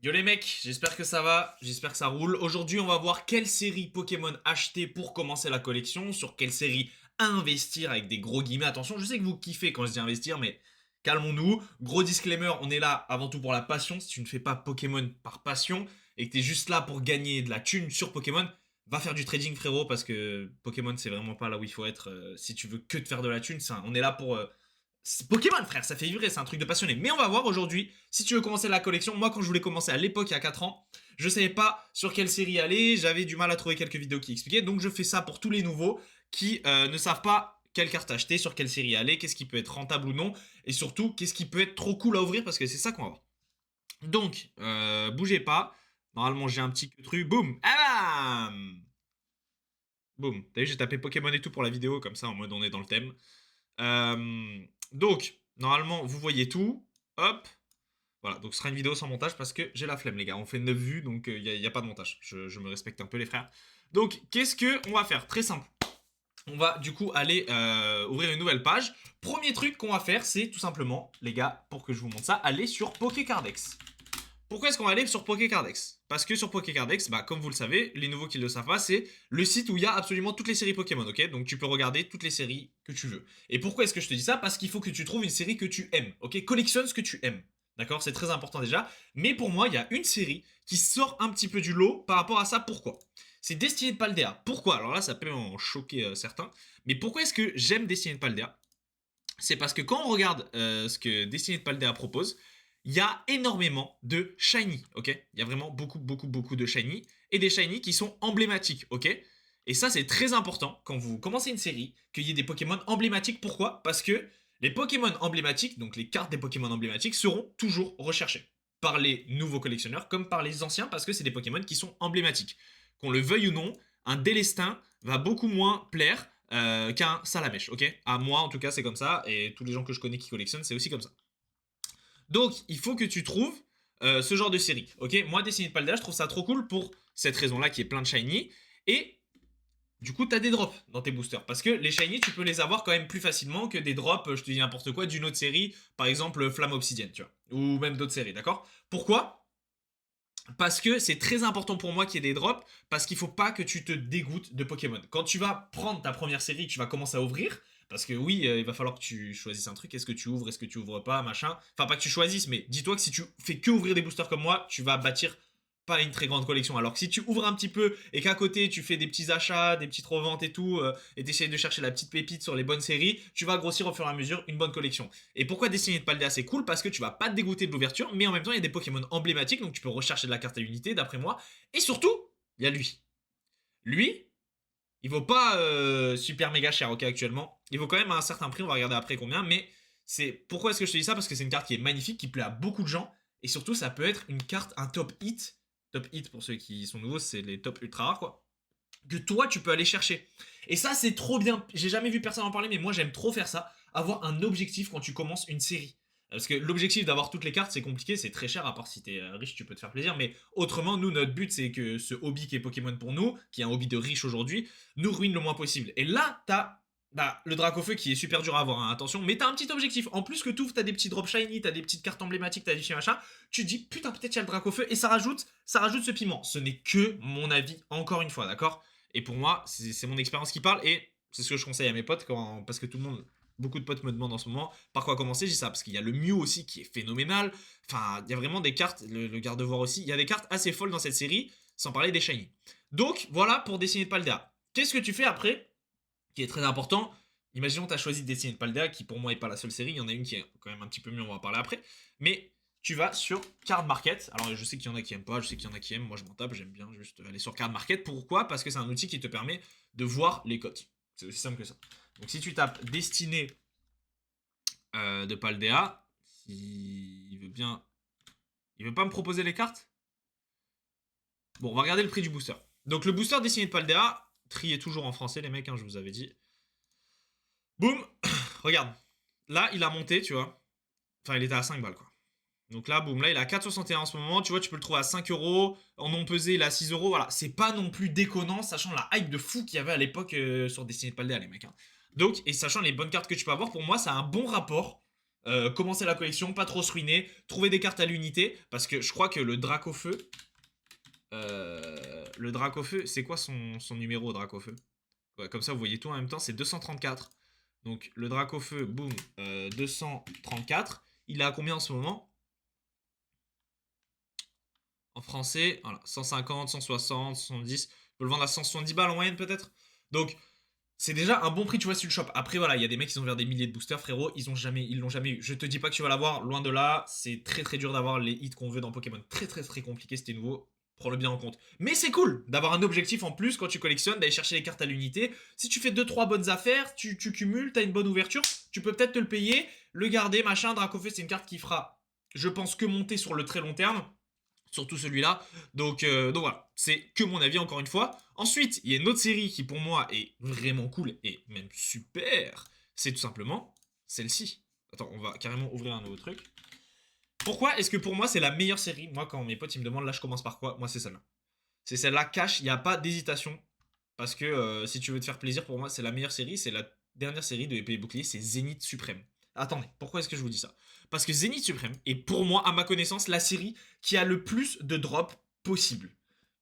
Yo les mecs, j'espère que ça va, j'espère que ça roule. Aujourd'hui, on va voir quelle série Pokémon acheter pour commencer la collection, sur quelle série investir avec des gros guillemets. Attention, je sais que vous kiffez quand je dis investir, mais calmons-nous. Gros disclaimer, on est là avant tout pour la passion. Si tu ne fais pas Pokémon par passion et que tu es juste là pour gagner de la thune sur Pokémon, va faire du trading frérot parce que Pokémon c'est vraiment pas là où il faut être si tu veux que te faire de la thune. On est là pour c'est Pokémon, frère, ça fait vibrer, c'est un truc de passionné. Mais on va voir aujourd'hui, si tu veux commencer la collection. Moi, quand je voulais commencer à l'époque, il y a 4 ans, je savais pas sur quelle série aller, j'avais du mal à trouver quelques vidéos qui expliquaient. Donc, je fais ça pour tous les nouveaux qui ne savent pas quelle carte acheter, sur quelle série aller, qu'est-ce qui peut être rentable ou non, et surtout, qu'est-ce qui peut être trop cool à ouvrir, parce que c'est ça qu'on va voir. Donc, bougez pas. Normalement, j'ai un petit truc. Boum! Ah bam! Boum. T'as vu, j'ai tapé Pokémon et tout pour la vidéo, comme ça, en mode on est dans le thème. Donc, normalement, vous voyez tout. Hop. Voilà, donc ce sera une vidéo sans montage parce que j'ai la flemme, les gars. On fait 9 vues, donc il n'y a pas de montage. Je me respecte un peu, les frères. Donc, qu'est-ce que on va faire? Très simple. On va du coup aller ouvrir une nouvelle page. Premier truc qu'on va faire, c'est tout simplement, les gars, pour que je vous montre ça, aller sur Pokécardex. Pourquoi est-ce qu'on va aller sur Pokécardex? Parce que sur Pokécardex, bah, comme vous le savez, les nouveaux qui ne le savent pas, c'est le site où il y a absolument toutes les séries Pokémon, ok? Donc tu peux regarder toutes les séries que tu veux. Et pourquoi est-ce que je te dis ça? Parce qu'il faut que tu trouves une série que tu aimes, ok? Collectionne ce que tu aimes. D'accord? C'est très important déjà. Mais pour moi, il y a une série qui sort un petit peu du lot par rapport à ça. Pourquoi? C'est Destiny de Paldea. Pourquoi? Alors là, ça peut en choquer certains. Mais pourquoi est-ce que j'aime Destiny de Paldea? C'est parce que quand on regarde ce que Destiny de Paldea propose, il y a énormément de shiny, ok? Il y a vraiment beaucoup, beaucoup, beaucoup de shiny, et des shiny qui sont emblématiques, ok? Et ça, c'est très important quand vous commencez une série, qu'il y ait des Pokémon emblématiques. Pourquoi? Parce que les Pokémon emblématiques, donc les cartes des Pokémon emblématiques, seront toujours recherchées par les nouveaux collectionneurs comme par les anciens, parce que c'est des Pokémon qui sont emblématiques. Qu'on le veuille ou non, un Délestin va beaucoup moins plaire qu'un Salamèche, ok? À moi, en tout cas, c'est comme ça, et tous les gens que je connais qui collectionnent, c'est aussi comme ça. Donc, il faut que tu trouves ce genre de série, ok? Moi, Destiny de Paldea, je trouve ça trop cool pour cette raison-là, qui est plein de shiny, et du coup, t'as des drops dans tes boosters. Parce que les shiny, tu peux les avoir quand même plus facilement que des drops, je te dis n'importe quoi, d'une autre série, par exemple Flamme Obsidienne, tu vois. Ou même d'autres séries, d'accord? Pourquoi? Parce que c'est très important pour moi qu'il y ait des drops, parce qu'il faut pas que tu te dégoûtes de Pokémon. Quand tu vas prendre ta première série, tu vas commencer à ouvrir, parce que oui, il va falloir que tu choisisses un truc, est-ce que tu ouvres, est-ce que tu ouvres pas, machin. Enfin, pas que tu choisisses, mais dis-toi que si tu fais que ouvrir des boosters comme moi, tu vas bâtir pas une très grande collection. Alors que si tu ouvres un petit peu et qu'à côté tu fais des petits achats, des petites reventes et tout, et t'essayes de chercher la petite pépite sur les bonnes séries, tu vas grossir au fur et à mesure une bonne collection. Et pourquoi Destiny de Paldea c'est cool? Parce que tu vas pas te dégoûter de l'ouverture, mais en même temps il y a des Pokémon emblématiques, donc tu peux rechercher de la carte à unité d'après moi. Et surtout, il y a lui. Lui, il vaut pas super méga cher, ok, actuellement. Il vaut quand même un certain prix, on va regarder après combien, mais c'est pourquoi est-ce que je te dis ça? Parce que c'est une carte qui est magnifique, qui plaît à beaucoup de gens, et surtout ça peut être une carte, un top hit. Top hit pour ceux qui sont nouveaux, c'est les top ultra rares quoi. Que toi tu peux aller chercher. Et ça c'est trop bien. J'ai jamais vu personne en parler, mais moi j'aime trop faire ça. Avoir un objectif quand tu commences une série. Parce que l'objectif d'avoir toutes les cartes, c'est compliqué, c'est très cher, à part si t'es riche, tu peux te faire plaisir. Mais autrement, nous, notre but, c'est que ce hobby qui est Pokémon pour nous, qui est un hobby de riche aujourd'hui, nous ruine le moins possible. Et là, t'as bah, le Dracofeu qui est super dur à avoir, hein, attention, mais t'as un petit objectif. En plus que tout, t'as des petits drops shiny, t'as des petites cartes emblématiques, t'as des petits machins. Tu te dis, putain, peut-être il y a le Dracofeu, et ça rajoute ce piment. Ce n'est que mon avis, encore une fois, d'accord? Et pour moi, c'est mon expérience qui parle, et c'est ce que je conseille à mes potes, parce que tout le monde beaucoup de potes me demandent en ce moment par quoi commencer. J'ai ça parce qu'il y a le Mew aussi qui est phénoménal. Enfin, il y a vraiment des cartes, le garde-voir aussi. Il y a des cartes assez folles dans cette série, sans parler des shiny. Donc voilà pour Destiny de Paldea. Qu'est-ce que tu fais après, qui est très important? Imaginons que tu as choisi Destiny de Paldea, qui pour moi est pas la seule série. Il y en a une qui est quand même un petit peu mieux, on va en parler après. Mais tu vas sur Card Market. Alors je sais qu'il y en a qui aiment pas, je sais qu'il y en a qui aiment. Moi je m'en tape, j'aime bien juste aller sur Card Market. Pourquoi? Parce que c'est un outil qui te permet de voir les cotes. C'est aussi simple que ça. Donc si tu tapes Destiné de Paldea, il veut bien. Il veut pas me proposer les cartes? Bon, on va regarder le prix du booster. Donc le booster Destiné de Paldea, trié toujours en français les mecs, hein, je vous avais dit. Boum. Regarde. Là, il a monté, tu vois. Enfin, il était à 5 balles, quoi. Donc là, boum, là, il est à 4,61 en ce moment. Tu vois, tu peux le trouver à 5 euros. En non pesé, il est à 6 euros. Voilà, c'est pas non plus déconnant, sachant la hype de fou qu'il y avait à l'époque sur Destiny de Paldea, les mecs, hein. Donc, et sachant les bonnes cartes que tu peux avoir, pour moi, ça a un bon rapport commencer la collection, pas trop se ruiner, trouver des cartes à l'unité, parce que je crois que le Dracofeu, c'est quoi son numéro Dracofeu? Ouais, comme ça, vous voyez tout en même temps, c'est 234. Donc, le Dracofeu, boum, 234. Il est à combien en ce moment? En français, voilà, 150, 160, 170. Je peux le vendre à 170 balles en moyenne, peut-être. Donc, c'est déjà un bon prix, tu vois, sur le shop. Après, voilà, il y a des mecs qui ont vers des milliers de boosters, frérot. Ils l'ont jamais eu. Je te dis pas que tu vas l'avoir, loin de là. C'est très très dur d'avoir les hits qu'on veut dans Pokémon. Très très très compliqué, c'était nouveau. Prends-le bien en compte. Mais c'est cool d'avoir un objectif en plus quand tu collectionnes, d'aller chercher les cartes à l'unité. Si tu fais 2-3 bonnes affaires, tu cumules, t'as une bonne ouverture, tu peux peut-être te le payer, le garder, machin. Dracofeu, c'est une carte qui fera, je pense, que monter sur le très long terme. Surtout celui-là. Donc voilà, c'est que mon avis encore une fois. Ensuite, il y a une autre série qui pour moi est vraiment cool et même super. C'est tout simplement celle-ci. Attends, on va carrément ouvrir un nouveau truc. Pourquoi est-ce que pour moi c'est la meilleure série? Moi quand mes potes ils me demandent là je commence par quoi? Moi c'est celle-là. C'est celle-là, cash, il n'y a pas d'hésitation. Parce que si tu veux te faire plaisir, pour moi c'est la meilleure série. C'est la dernière série de épée et bouclier, c'est Zénith Suprême. Attendez, pourquoi est-ce que je vous dis ça? Parce que Zénith Suprême est pour moi, à ma connaissance, la série qui a le plus de drops possible.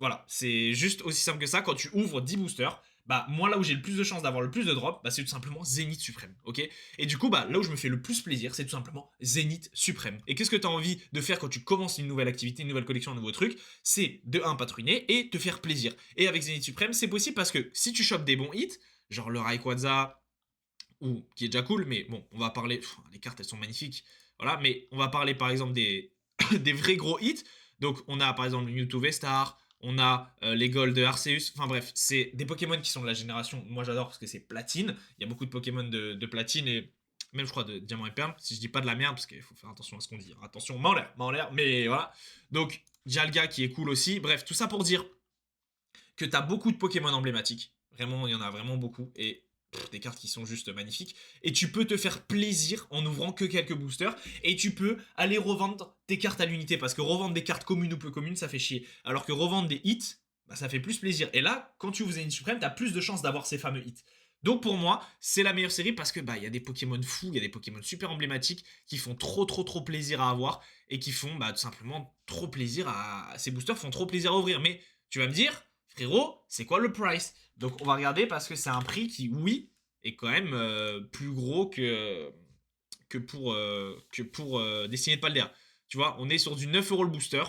Voilà, c'est juste aussi simple que ça. Quand tu ouvres 10 boosters, bah moi là où j'ai le plus de chances d'avoir le plus de drops, bah c'est tout simplement Zénith Suprême, ok? Et du coup, bah là où je me fais le plus plaisir, c'est tout simplement Zénith Suprême. Et qu'est-ce que tu as envie de faire quand tu commences une nouvelle activité, une nouvelle collection, un nouveau truc? C'est de 1 patrouiller et te faire plaisir. Et avec Zénith Suprême, c'est possible parce que si tu chopes des bons hits, genre le Rayquaza, ou qui est déjà cool, mais bon, on va parler. Les cartes elles sont magnifiques, voilà, mais on va parler par exemple des, des vrais gros hits. Donc on a par exemple le Mewtwo V-Star, on a les Gold de Arceus, enfin bref, c'est des Pokémon qui sont de la génération. Moi j'adore parce que c'est platine. Il y a beaucoup de Pokémon de platine et même je crois de diamant et perle. Si je dis pas de la merde, parce qu'il faut faire attention à ce qu'on dit. Attention, m'en l'air, mais voilà. Donc Dialga qui est cool aussi. Bref, tout ça pour dire que t'as beaucoup de Pokémon emblématiques. Vraiment, il y en a vraiment beaucoup. Et des cartes qui sont juste magnifiques. Et tu peux te faire plaisir en ouvrant que quelques boosters. Et tu peux aller revendre tes cartes à l'unité. Parce que revendre des cartes communes ou peu communes, ça fait chier. Alors que revendre des hits, bah, ça fait plus plaisir. Et là, quand tu ouvres une Suprême, t'as plus de chances d'avoir ces fameux hits. Donc pour moi, c'est la meilleure série parce que bah il y a des Pokémon fous, il y a des Pokémon super emblématiques qui font trop plaisir à avoir et qui font bah tout simplement trop plaisir à ces boosters font trop plaisir à ouvrir. Mais tu vas me dire, frérot, c'est quoi le price? Donc on va regarder parce que c'est un prix qui, oui, est quand même plus gros que pour Destiny de Paldea. Tu vois, on est sur du 9 euros le booster.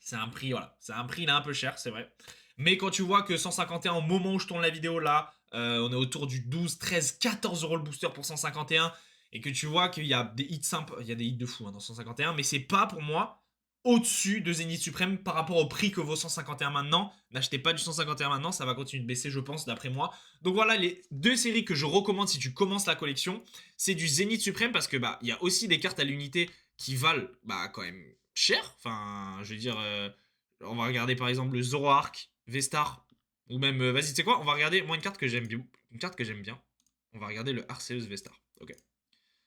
C'est un prix, voilà. C'est un prix, il est un peu cher, c'est vrai. Mais quand tu vois que 151 au moment où je tourne la vidéo là, on est autour du 12, 13, 14 euros le booster pour 151 et que tu vois qu'il y a des hits simples, il y a des hits de fou hein, dans 151, mais c'est pas pour moi au-dessus de Zénith Suprême par rapport au prix que vaut 151 maintenant. N'achetez pas du 151 maintenant, ça va continuer de baisser, je pense, d'après moi. Donc voilà, les deux séries que je recommande si tu commences la collection, c'est du Zénith Suprême parce que bah il y a aussi des cartes à l'unité qui valent bah quand même cher. Enfin, je veux dire, on va regarder par exemple le Zoroark, V-Star, ou même, vas-y, tu sais quoi, on va regarder, moi une carte que j'aime bien, on va regarder le Arceus V-Star, ok.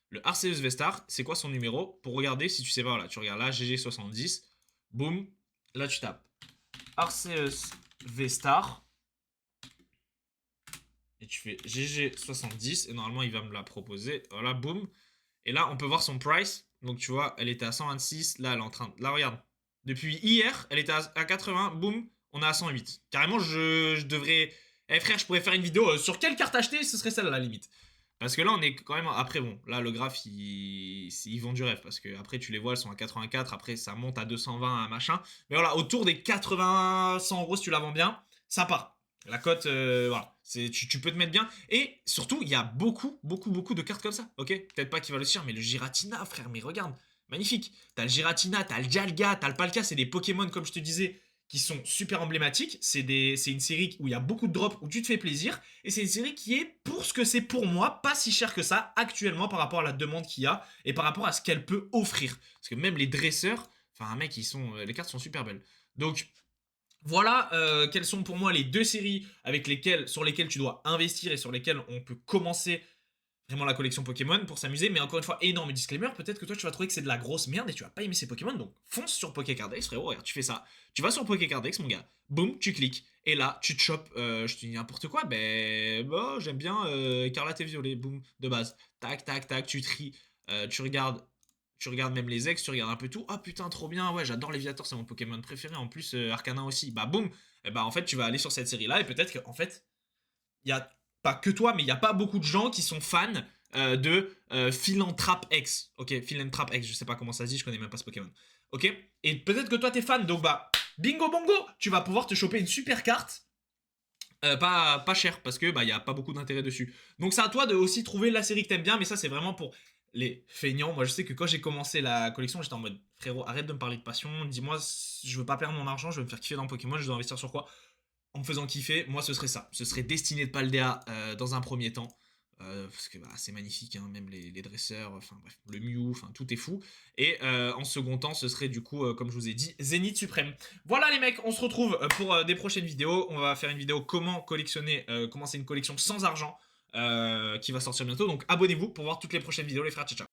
Le Arceus V-Star, c'est quoi son numéro? Pour regarder, si tu sais pas, voilà, tu regardes là, GG70, boum, là tu tapes Arceus V-Star, et tu fais GG70, et normalement il va me la proposer, voilà, boum, et là on peut voir son price, donc tu vois, elle était à 126, là elle est en train, là regarde, depuis hier, elle était à 80, boum, on est à 108. Carrément, je devrais, eh frère, je pourrais faire une vidéo sur quelle carte acheter, ce serait celle à la limite. Parce que là, on est quand même. Après, bon, là, le graphe, ils vend du rêve. Parce que après, tu les vois, elles sont à 84. Après, ça monte à 220, machin. Mais voilà, autour des 80, 100 euros, si tu la vends bien, ça part. La cote, voilà. Tu peux te mettre bien. Et surtout, il y a beaucoup de cartes comme ça. Ok? Peut-être pas qu'il va le dire, mais le Giratina, frère, mais regarde. Magnifique. T'as le Giratina, t'as le Dialga, t'as le Palkia. C'est des Pokémon, comme je te disais, qui sont super emblématiques. C'est une série où il y a beaucoup de drops, où tu te fais plaisir. Et c'est une série qui est, pour ce que c'est pour moi, pas si cher que ça actuellement par rapport à la demande qu'il y a et par rapport à ce qu'elle peut offrir. Parce que même les dresseurs, enfin mec, les cartes sont super belles. Donc voilà quelles sont pour moi les deux séries sur lesquelles tu dois investir et sur lesquelles on peut commencer vraiment la collection Pokémon pour s'amuser. Mais encore une fois, énorme disclaimer, peut-être que toi tu vas trouver que c'est de la grosse merde et tu vas pas aimer ces Pokémon, donc fonce sur Pokécardex, frérot. Regarde, tu fais ça. Tu vas sur Pokécardex, mon gars, boum, tu cliques, et là tu te chopes, je te dis n'importe quoi, ben, j'aime bien Écarlate et Violet, boum, de base. Tac, tac, tac, tu tries. tu regardes même les ex, tu regardes un peu tout. Ah putain, trop bien, ouais, j'adore Léviator, c'est mon Pokémon préféré. En plus, Arcana aussi. Bah boum, et bah en fait, tu vas aller sur cette série-là et peut-être qu'en fait, il y a pas que toi, mais il y a pas beaucoup de gens qui sont fans de Philanthrape X. Ok, Philanthrape X, je sais pas comment ça se dit, je connais même pas ce Pokémon. Ok, et peut-être que toi t'es fan, donc bah, bingo bongo, tu vas pouvoir te choper une super carte. Pas cher parce que bah y a pas beaucoup d'intérêt dessus. Donc c'est à toi de aussi trouver la série que t'aimes bien, mais ça c'est vraiment pour les feignants. Moi je sais que quand j'ai commencé la collection, j'étais en mode frérot, arrête de me parler de passion, dis-moi je veux pas perdre mon argent, je veux me faire kiffer dans Pokémon, je dois investir sur quoi? En me faisant kiffer, moi ce serait ça. Ce serait Destiné de Paldea dans un premier temps. Parce que bah, c'est magnifique, hein, même les dresseurs, enfin bref, le Mew, enfin tout est fou. Et en second temps, ce serait du coup, comme je vous ai dit, Zénith Suprême. Voilà les mecs, on se retrouve pour des prochaines vidéos. On va faire une vidéo comment collectionner, commencer une collection sans argent qui va sortir bientôt. Donc abonnez-vous pour voir toutes les prochaines vidéos les frères, ciao ciao.